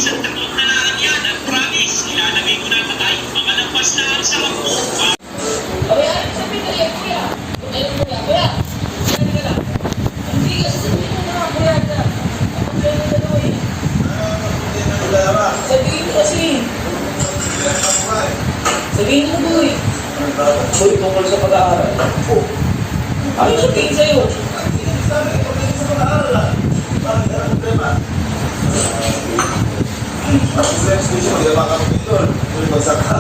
isang tatlong halaan yan at promise, ilalagay ko na patay mga lampas na sa kampo. Kuya, sabi ko yan, kuya. Kuya. Sabi ka lang. Hindi kasi sabihin mo na, kuya. Ako kayo na dalawa eh. Sabihin mo kasi. Sabihin mo, boy. Boy, tungkol sa pag-aaral. Ano sabihin sa'yo? Ako friends ko siya, hindi naman kami doon. Kung bagsak ka.